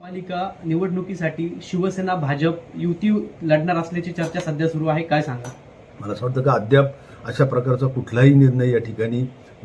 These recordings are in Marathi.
महापालिका निवडणुकीसाठी शिवसेना भाजप युती लढणार असल्याची चर्चा सध्या सुरू आहे. काय सांगा? मला असं वाटतं का अद्याप अशा प्रकारचा कुठलाही निर्णय या ठिकाणी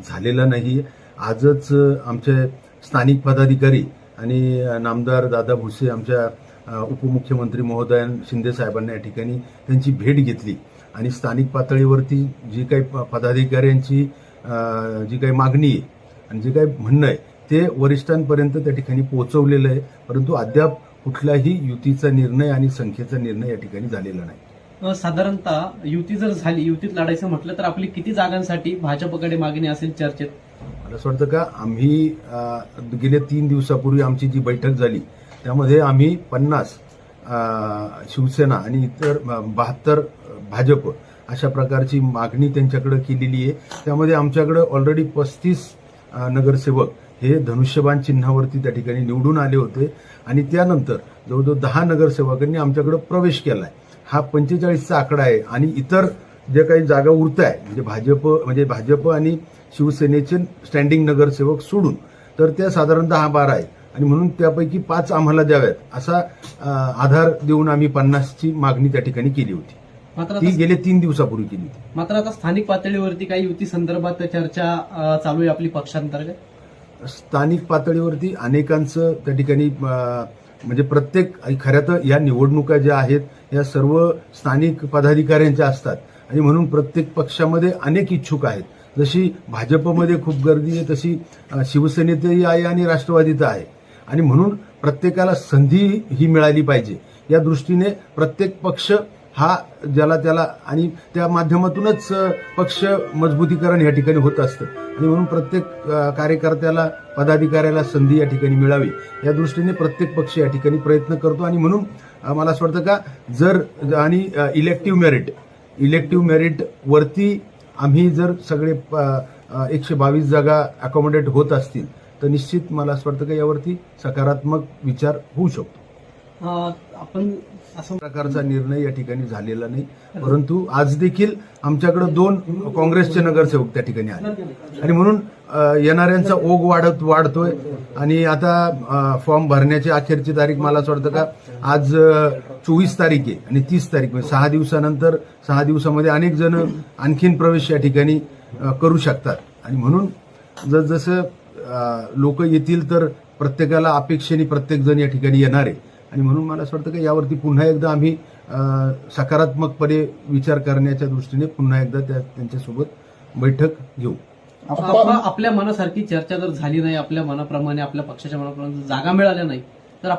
झालेला नाही. आजच आमचे स्थानिक पदाधिकारी आणि नामदार दादा भुसे आमच्या उपमुख्यमंत्री महोदय शिंदे साहेबांना या ठिकाणी त्यांची भेट घेतली आणि स्थानिक पातळीवरती जी काही पदाधिकाऱ्यांची जी काही मागणी आहे आणि जे काही म्हणणं आहे ते वरिष्ठांपर्यंत त्या ठिकाणी पोहोचवलेलं आहे. परंतु अद्याप कुठलाही युतीचा निर्णय आणि संख्येचा निर्णय या ठिकाणी झालेला नाही. साधारणतः युती जर झाली, युतीत लढायचं म्हटलं तर आपली किती जागांसाठी भाजपकडे मागणी असेल चर्चेत? मला असं वाटतं का आम्ही गेल्या 3 दिवसापूर्वी आमची जी बैठक झाली त्यामध्ये आम्ही 50 शिवसेना आणि इतर 72 भाजप अशा प्रकारची मागणी त्यांच्याकडे केलेली आहे. त्यामध्ये आमच्याकडे ऑलरेडी 35 नगरसेवक हे धनुष्यबाण चिन्हावरती त्या ठिकाणी निवडून आले होते आणि त्यानंतर जवळजवळ 10 नगरसेवकांनी आमच्याकडे प्रवेश केलाय. हा 45चा आकडा आहे आणि इतर जे काही जागा उरत आहे म्हणजे भाजप आणि शिवसेनेचे स्टँडिंग नगरसेवक सोडून तर त्या साधारणतः 12 आहे आणि म्हणून त्यापैकी 5 आम्हाला द्याव्यात असा आधार देऊन आम्ही 50ची मागणी त्या ठिकाणी केली होती. ती गेल्या 3 दिवसापूर्वी केली होती. मात्र आता स्थानिक पातळीवरती काही युती संदर्भात चर्चा चालू आहे आपली पक्षांतर्गत. स्थानिक पातळीवरती अनेकांचं त्या ठिकाणी म्हणजे प्रत्येक खऱ्या तर या निवडणुका ज्या आहेत या सर्व स्थानिक पदाधिकाऱ्यांच्या असतात आणि म्हणून प्रत्येक पक्षामध्ये अनेक इच्छुक आहेत. जशी भाजपमध्ये खूप गर्दी आहे तशी शिवसेनेतही आहे आणि राष्ट्रवादीत आहे आणि म्हणून प्रत्येकाला संधी ही मिळाली पाहिजे या दृष्टीने प्रत्येक पक्ष हा ज्याला त्याला आणि त्या माध्यमातूनच पक्ष मजबूतीकरण या ठिकाणी होत असतं आणि म्हणून प्रत्येक कार्यकर्त्याला पदाधिकाऱ्याला संधी या ठिकाणी मिळावी या दृष्टीने प्रत्येक पक्ष या ठिकाणी प्रयत्न करतो आणि म्हणून मला असं वाटतं का जर आणि इलेक्टिव्ह मेरिट वरती आम्ही जर सगळे 122 जागा अकोमोडेट होत असतील तर निश्चित मला असं वाटतं का यावरती सकारात्मक विचार होऊ शकतो. आपण असं प्रकारचा निर्णय या ठिकाणी झालेला नाही. परंतु आज देखील आमच्याकडे 2 काँग्रेसचे नगरसेवक त्या ठिकाणी आले आणि म्हणून येणाऱ्यांचा ओघ वाढतोय आणि आता फॉर्म भरण्याची अखेरची तारीख मला असं वाटतं का आज 24 तारीख आहे आणि 30 तारीख म्हणजे 6 दिवसानंतर 6 दिवसामध्ये अनेक जण आणखीन प्रवेश या ठिकाणी करू शकतात आणि म्हणून जसं लोक येतील तर प्रत्येकाला अपेक्षेने प्रत्येक जण या ठिकाणी येणार आहे आणि म्हणून मला असं वाटतं की यावरती पुन्हा एकदा आम्ही सकारात्मकपणे विचार करण्याच्या दृष्टीने पुन्हा एकदा त्यांच्यासोबत बैठक घेऊ. आपल्या मनासारखी चर्चा जर झाली नाही, आपल्या मनाप्रमाणे आपल्या पक्षाच्या मनाप्रमाणे जागा मिळाल्या नाही तर आपण